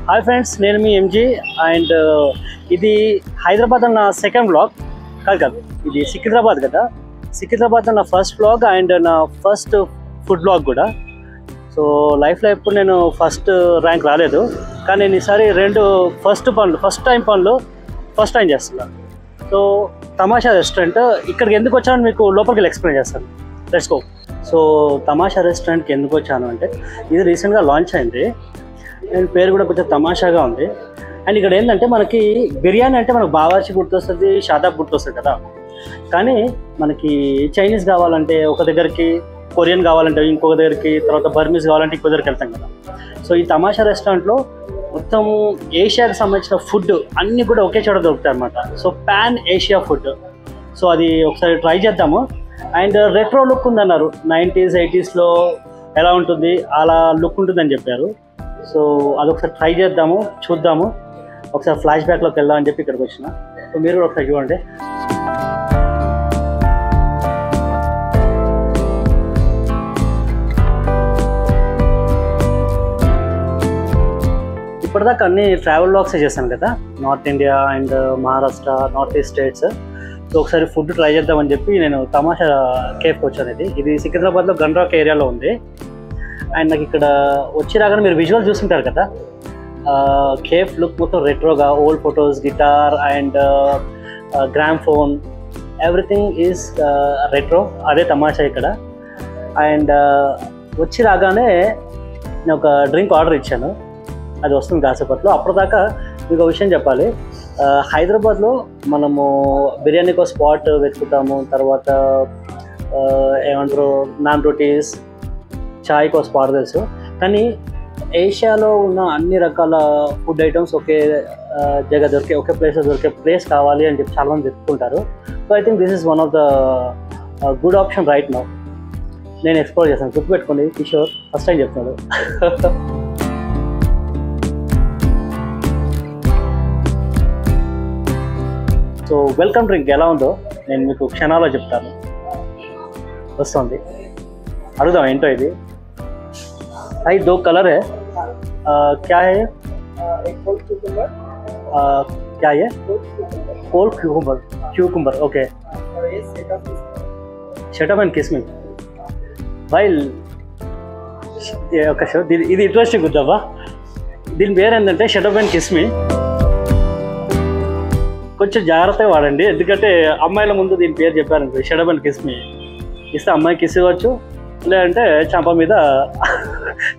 Hi friends, నేను మీ MG and ఇది హైదరాబాద్ నా సెకండ్ వ్లాగ్ కాదు, ఇది సికింద్రాబాద్ కదా. సికింద్రాబాద్ నా ఫస్ట్ వ్లాగ్ అండ్ నా ఫస్ట్ ఫుడ్ వ్లాగ్ కూడా. సో లైఫ్లో ఎప్పుడు నేను ఫస్ట్ ర్యాంక్ రాలేదు, కానీ నేను ఈసారి ఫస్ట్ టైం చేస్తున్నాను. సో తమాషా రెస్టారెంట్ ఇక్కడికి ఎందుకు వచ్చానో మీకు లోపలికి వెళ్ళి ఎక్స్ప్లెయిన్ చేస్తాను. Let's go. సో తమాషా రెస్టారెంట్కి ఎందుకు వచ్చాను అంటే, ఇది రీసెంట్గా లాంచ్ అయింది అండ్ పేరు కూడా కొంచెం తమాషాగా ఉంది. అండ్ ఇక్కడ ఏంటంటే, మనకి బిర్యానీ అంటే మనకు బావర్చి గుర్తొస్తుంది, షాదాబ్ గుర్తొస్తుంది కదా. కానీ మనకి చైనీస్ కావాలంటే ఒక దగ్గరికి, కొరియన్ కావాలంటే ఇంకొక దగ్గరికి, తర్వాత బర్మీస్ కావాలంటే ఇంకో దగ్గరికి వెళ్తాం కదా. సో ఈ తమాషా రెస్టారెంట్లో మొత్తం ఏషియాకి సంబంధించిన ఫుడ్ అన్నీ కూడా ఒకే చోట దొరుకుతాయి అన్నమాట. So pan Asia food. So అది ఒకసారి ట్రై చేద్దాము. అండ్ రెట్రో లుక్ ఉందన్నారు, 90s 80sలో ఎలా ఉంటుంది అలా లుక్ ఉంటుందని చెప్పారు. సో అదొకసారి ట్రై చేద్దాము, చూద్దాము. ఒకసారి ఫ్లాష్ బ్యాక్లోకి వెళ్దామని చెప్పి ఇక్కడికి వచ్చిన. సో మీరు కూడా ఒకసారి చూడండి. ఇప్పటిదాకా అన్ని ట్రావెల్ వ్లాగ్స్ చేశాను కదా, north India and Maharashtra, north east states. So ఒకసారి ఫుడ్ ట్రై చేద్దామని చెప్పి నేను తమాషా కేఫ్కి వచ్చాను. ఇది సికింద్రాబాద్లో గండ్రాక్ ఏరియాలో ఉంది. అండ్ నాకు ఇక్కడ వచ్చి రాగానే మీరు విజువల్ చూస్తుంటారు కదా, కేఫ్ లుక్ మొత్తం రెట్రోగా, old photos, guitar and gramophone, everything is retro. అదే తమాషా ఇక్కడ. అండ్ వచ్చి రాగానే నేను ఒక డ్రింక్ ఆర్డర్ ఇచ్చాను, అది వస్తుంది కాసేపట్లో. అప్పటిదాకా మీకు ఒక విషయం చెప్పాలి. హైదరాబాద్లో మనము బిర్యానీకో స్పాట్ వెతుకుతాము, తర్వాత ఏమంటారు నాన్ రోటీస్, చాయ్కో స్పాట్ తెలుసు. కానీ ఏషియాలో ఉన్న అన్ని రకాల ఫుడ్ ఐటమ్స్ ఒకే ఒకే ప్లేస్లో దొరికే ప్లేస్ కావాలి అని చెప్పి చాలామంది వెతుకుంటారు. So I think this is one of the good option right now. నేను ఎక్స్ప్లోర్ చేశాను. గుర్తుపెట్టుకోండి, కిషోర్ ఫస్ట్ టైం చెప్తున్నాడు. సో వెల్కమ్ డ్రింక్ ఎలా ఉందో నేను మీకు క్షణాల్లో చెప్తాను. వస్తుంది, అడుగుదాం ఏంటో ఇది. भाई 2 कलर है, क्या है? क्या है? Cold cucumber. Okay, shut up and किस मी भाई. ఇది ఇంట్రెస్టింగ్ ఉందబ్బా. దీని పేరు ఏంటంటే షటప్ అండ్ కిస్ మీ. కొంచెం జాగ్రత్తగా వాడండి, ఎందుకంటే అమ్మాయిల ముందు దీని పేరు చెప్పారనుకో, షటప్ అండ్ కిస్ మీ ఇస్తే అమ్మాయి కిస్ ఇవ్వచ్చు, లేదంటే చంప మీద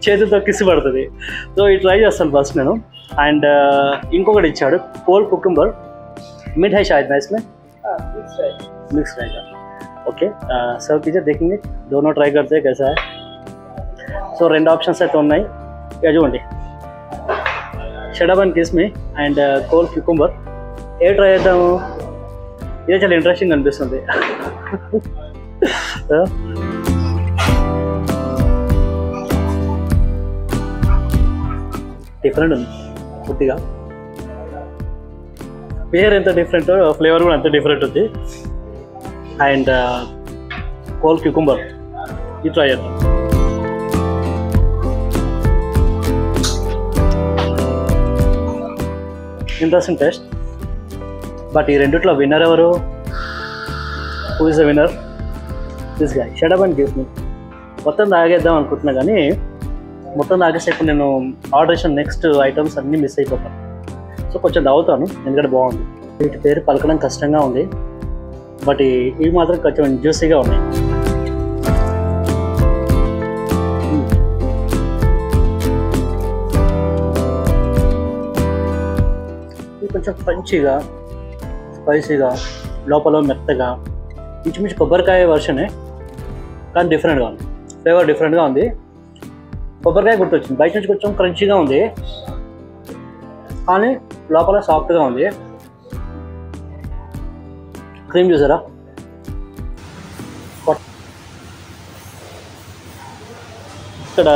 చేతితో కిస్ పడుతుంది. సో ఇది ట్రై చేస్తాను ఫస్ట్ నేను. అండ్ ఇంకొకటి ఇచ్చాడు, కోల్డ్ కుకుంబర్ मिठाई शायद ना इसमें मिक्स रहेगा. ओके, सर्व कीजिए, देखेंगे दोनों ट्राई करते हैं कैसा है. సో 2 ఆప్షన్స్ అయితే ఉన్నాయి, ఇక చూడండి. Shut up and kiss me and cold cucumber. A try చేద్దాము? ఇదే చాలా ఇంట్రెస్టింగ్ అనిపిస్తుంది. డిఫరెంట్ ఉంది పూర్తిగా. పేరు ఎంత డిఫరెంట్, ఫ్లేవర్ కూడా అంత డిఫరెంట్ ఉంది. అండ్ కోల్డ్ క్యూకుంబర్ ఇది ట్రై చేద్దాం. Interesting taste. బట్ ఈ రెండిట్లో విన్నర్ ఎవరు? Who is the winner? This guy, shut up and kiss మీ. మొత్తం తాగేద్దాం అనుకుంటున్నా, కానీ మొత్తం తాగేస్తే ఇప్పుడు నేను ఆర్డర్ చేసిన నెక్స్ట్ ఐటమ్స్ అన్నీ మిస్ అయిపోతాను. సో కొంచెం తాగుతాను, ఎందుకంటే బాగుంది. వీటి పేరు పలకడం కష్టంగా ఉంది, బట్ ఇవి మాత్రం కొంచెం జ్యూసీగా ఉన్నాయి. ఇది కొంచెం పంచిగా, స్పైసీగా, లోపల మెత్తగా, ఇంచుమించు కొబ్బరికాయ వర్షనే, కానీ డిఫరెంట్గా ఉంది. ఫ్లేవర్ డిఫరెంట్గా ఉంది. కొబ్బరికాయ గుర్తొచ్చింది. బయట నుంచి కొంచెం క్రంచీగా ఉంది, కానీ లోపల సాఫ్ట్గా ఉంది. క్రీమ్ చూసారా? ఇక్కడ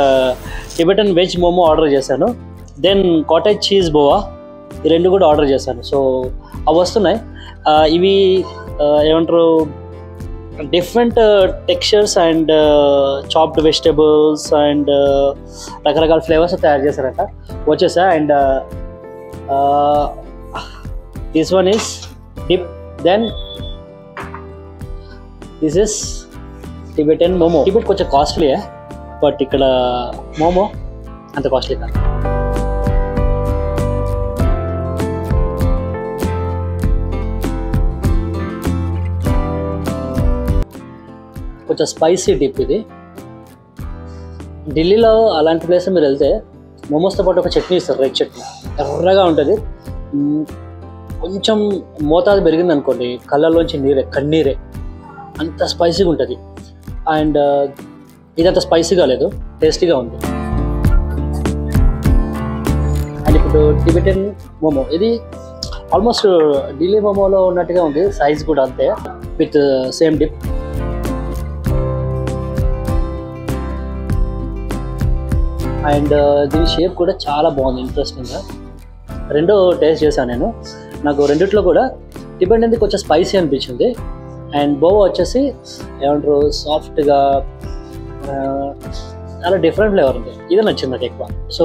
టిబెటన్ వెజ్ మోమో ఆర్డర్ చేశాను, దెన్ కాటేజ్ చీజ్ బోవా, ఈ 2 కూడా ఆర్డర్ చేశాను. సో అవి వస్తున్నాయి. ఇవి ఏమంటారు, different textures and chopped vegetables and రకరకాల ఫ్లేవర్స్ తయారు చేశారట వచ్చేసా. And this one is dip, then this is Tibetan momo. Tibet కొంచెం కాస్ట్లీయే, బట్ ఇక్కడ మోమో అంత కాస్ట్లీ కాదు. కొంచెం స్పైసీ డిప్ ఇది. ఢిల్లీలో అలాంటి ప్లేస్ మీరు వెళ్తే మోమోస్తో పాటు ఒక చట్నీ ఇస్తారు, రెడ్ చట్నీ, ఎర్రగా ఉంటుంది. కొంచెం మోతాదు పెరిగింది అనుకోండి కళ్ళల్లోంచి నీరే, కన్నీరే, అంత స్పైసీగా ఉంటుంది. అండ్ ఇదంత స్పైసీగా లేదు, టేస్టీగా ఉంది. అండ్ ఇప్పుడు టిబెటన్ మోమో, ఇది ఆల్మోస్ట్ ఢిల్లీ మోమోలో ఉన్నట్టుగా ఉంది, సైజ్ కూడా అంతే, విత్ సేమ్ డిప్. అండ్ దీని షేప్ కూడా చాలా బాగుంది, ఇంట్రెస్టింగ్గా. రెండో టేస్ట్ చేశాను నేను. నాకు రెండిట్లో కూడా టిబెట్ అనేది కొంచెం స్పైసీ అనిపించింది. అండ్ బోవా వచ్చేసి ఏమంటారు సాఫ్ట్గా, చాలా డిఫరెంట్ ఫ్లేవర్ ఉంది. ఇది నచ్చింది నాకు ఎక్కువ. సో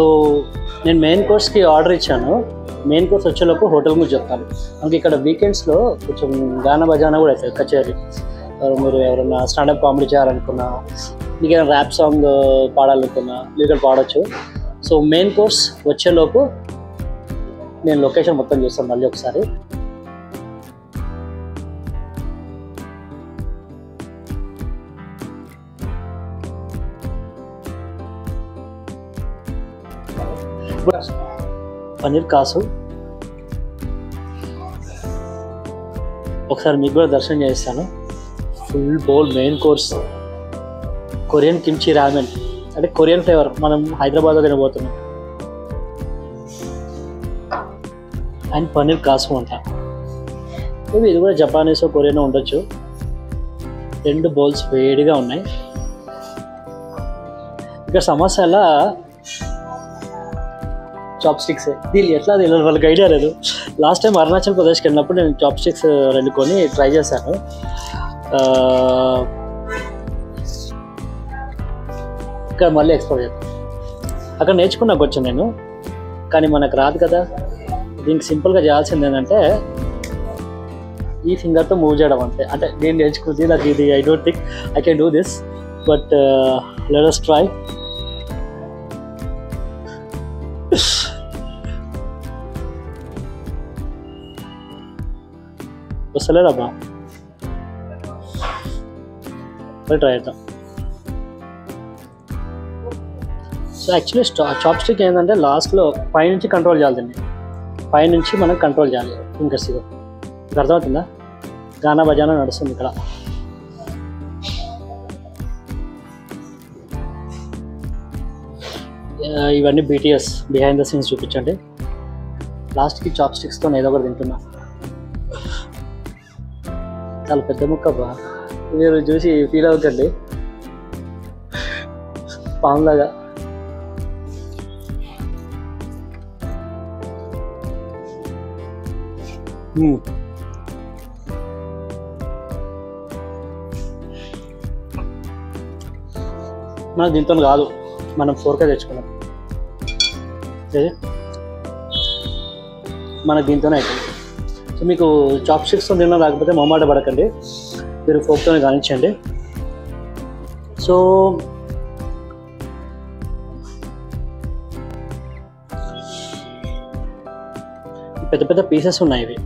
నేను మెయిన్ కోర్స్కి ఆర్డర్ ఇచ్చాను. మెయిన్ కోర్స్ వచ్చేలోపు హోటల్ గురించి చెప్తాను. మనకి ఇక్కడ వీకెండ్స్లో కొంచెం గానా బజానా కూడా అవుతుంది, కచేరీ. మీరు ఎవరైనా స్టాండప్ కామెడీ చేయాలనుకున్నా, మీకు ఏదైనా ర్యాప్ సాంగ్ పాడాలనుకున్నా మీరు ఇక్కడ పాడవచ్చు. సో మెయిన్ కోర్స్ వచ్చేలోపు నేను లొకేషన్ మొత్తం చూస్తాను మళ్ళీ ఒకసారి. పన్నీర్ కాసు ఒకసారి మీకు కూడా దర్శనం చేస్తాను. Full bowl main course, Korean kimchi ramen, అంటే కొరియన్ ఫ్లేవర్, మనం హైదరాబాద్లో తినబోతున్నాం. అండ్ పన్నీర్ కాసు అంట, ఇది కూడా జపానీస్ కొరియన్ ఉండొచ్చు. 2 బౌల్స్ వేడిగా ఉన్నాయి. ఇక్కడ సమస్య ఎలా చాప్ స్టిక్స్, దీన్ని ఎట్లా తెలియదు, వాళ్ళకి ఐడియా లేదు. లాస్ట్ టైం అరుణాచల్ ప్రదేశ్కి వెళ్ళినప్పుడు నేను చాప్ స్టిక్స్ 2 కొని ట్రై చేశాను. ఇక్కడ మళ్ళీ ఎక్స్ప్లోర్ చేస్తాను. అక్కడ నేర్చుకున్నా కొంచెం నేను, కానీ మనకు రాదు కదా. దీనికి సింపుల్గా చేయాల్సింది ఏంటంటే ఈ ఫింగర్తో మూవ్ చేయడం అంతే. అంటే నేను నేర్చుకుంది, నాకు ఇది I don't think I can do this, but let us try. వస్తలేదబ్బా, ట్రై చేద్దాం. సో యాక్చువల్లీ చాప్ స్టిక్ ఏంటంటే లాస్ట్లో పైనుంచి కంట్రోల్ చేయాలి, దీన్ని పైనుంచి మనం కంట్రోల్ చేయాలి ఫింగర్స్. ఇది అర్థమవుతుందా? గానా బజానా నడుస్తుంది ఇక్కడ. ఇవన్నీ BTS బిహైండ్ ద సీన్స్ చూపించండి. లాస్ట్కి చాప్ స్టిక్స్తో ఏదో ఒకటి తింటున్నా. చాలా పెద్ద ముక్క బా, మీరు చూసి ఫీల్ అవ్వకండి, పాములాగా. మనకు దీంతో కాదు, మనం 4K తెచ్చుకున్నాం, మనకు దీంతోనే అవుతుంది. సో మీకు చాప్ స్టిక్స్తో తినడం రాకపోతే మొహమాట పడకండి, మీరు ఫోక్తోనే కానించండి. సో పెద్ద పెద్ద పీసెస్ ఉన్నాయి ఇవి.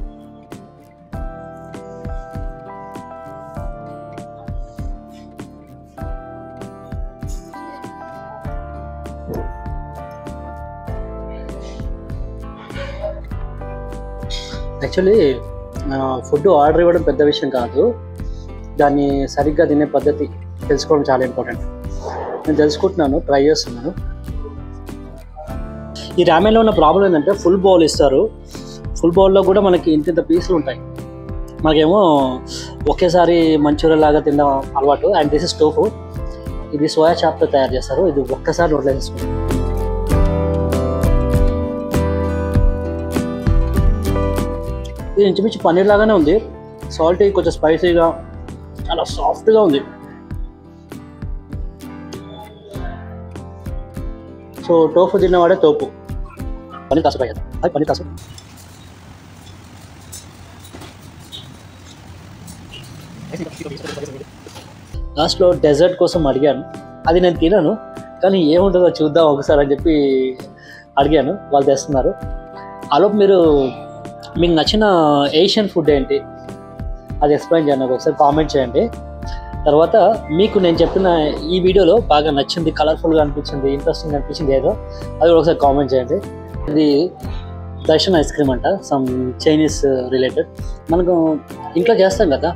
యాక్చువల్లీ ఫుడ్ ఆర్డర్ ఇవ్వడం పెద్ద విషయం కాదు, దాన్ని సరిగ్గా తినే పద్ధతి తెలుసుకోవడం చాలా ఇంపార్టెంట్. నేను తెలుసుకుంటున్నాను, ట్రై చేస్తున్నాను. ఈ రామెన్లో ఉన్న ప్రాబ్లం ఏంటంటే ఫుల్ బౌల్ ఇస్తారు. ఫుల్ బౌల్లో కూడా మనకి ఇంత పీసులు ఉంటాయి. మనకేమో ఒకేసారి మంచూరియా లాగా తినడం అలవాటు. అండ్ దిస్ ఇస్ టోఫు, ఇది సోయా చాప్తో తయారు చేస్తారు. ఇది ఒక్కసారి నోట్లో వేసుకుంటాం. ఇది ఇంచుమించు పన్నీర్ లాగానే ఉంది, సాల్టీ, కొంచెం స్పైసీగా, చాలా సాఫ్ట్గా ఉంది. సో టోఫు తిన్నవాడే తోపు. పన్నీర్ కాసు కదా, అది పన్నీర్ కాసు. లాస్ట్లో డెజర్ట్ కోసం అడిగాను, అది నేను తినను కానీ ఏముంటుందో చూద్దాం ఒకసారి అని చెప్పి అడిగాను. వాళ్ళు తెస్తున్నారు. ఆలోపు మీకు నచ్చిన ఏషియన్ ఫుడ్ ఏంటి అది ఎక్స్ప్లెయిన్ చేయండి, నాకు ఒకసారి కామెంట్ చేయండి. తర్వాత మీకు నేను చెప్పిన ఈ వీడియోలో బాగా నచ్చింది, కలర్ఫుల్గా అనిపించింది, ఇంట్రెస్టింగ్ అనిపించింది ఏదో అది కూడా ఒకసారి కామెంట్ చేయండి. ఇది దర్శన్ ఐస్ క్రీమ్ అంట, సమ్ చైనీస్ రిలేటెడ్. మనకు ఇంట్లో చేస్తాం కదా,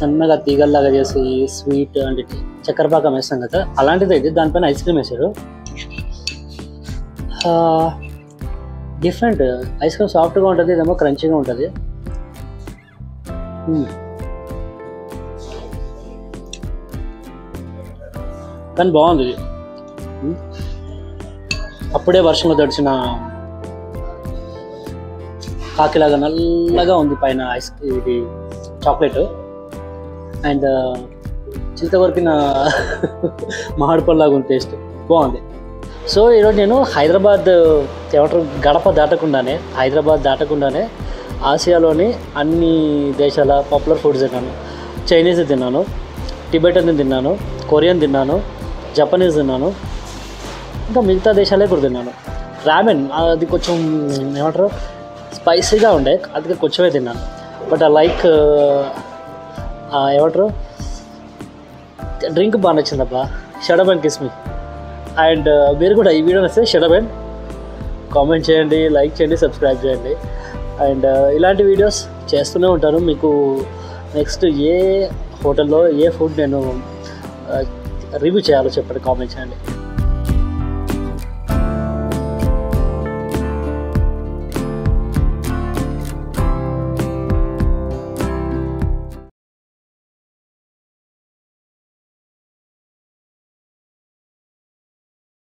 సన్నగా తీగల్లాగా చేసి స్వీట్ అంటే చక్కెర పాకం వేస్తాం కదా, అలాంటిది ఇది. దానిపైన ఐస్ క్రీమ్ వేసారు. డిఫరెంట్ ఐస్ క్రీమ్, సాఫ్ట్గా ఉంటుంది, ఇదేమో క్రంచీగా ఉంటుంది. కానీ బాగుంది ఇది. అప్పుడే వర్షంలో తడిచిన కాకిలాగా నల్లగా ఉంది పైన ఐస్ ఇది చాక్లెట్. అండ్ చింత కొరికిన మామిడిపళ్ళలాగా ఉంది, టేస్ట్ బాగుంది. సో ఈరోజు నేను హైదరాబాద్ ఏమంటారు గడప దాటకుండానే ఆసియాలోని అన్ని దేశాల పాపులర్ ఫుడ్స్ తిన్నాను. చైనీస్ తిన్నాను, టిబెటన్ తిన్నాను, కొరియన్ తిన్నాను, జపనీస్ తిన్నాను, ఇంకా మిగతా దేశాలే కూడా తిన్నాను. రామెన్ అది కొంచెం ఏమంటారు స్పైసీగా ఉండే, అందుకే కొంచెమే తిన్నాను. బట్ ఐ లైక్ ఏమంటారు డ్రింక్ బాగా నచ్చిందబ్బా, shut up and kiss me. And మీరు కూడా ఈ వీడియో నచ్చితే షడప్ అండ్ కామెంట్ చేయండి, లైక్ చేయండి, సబ్స్క్రైబ్ చేయండి. అండ్ ఇలాంటి వీడియోస్ చేస్తూనే ఉంటాను. మీకు నెక్స్ట్ ఏ హోటల్లో ఏ ఫుడ్ నేను రివ్యూ చేయాలో చెప్పండి, కామెంట్ చేయండి.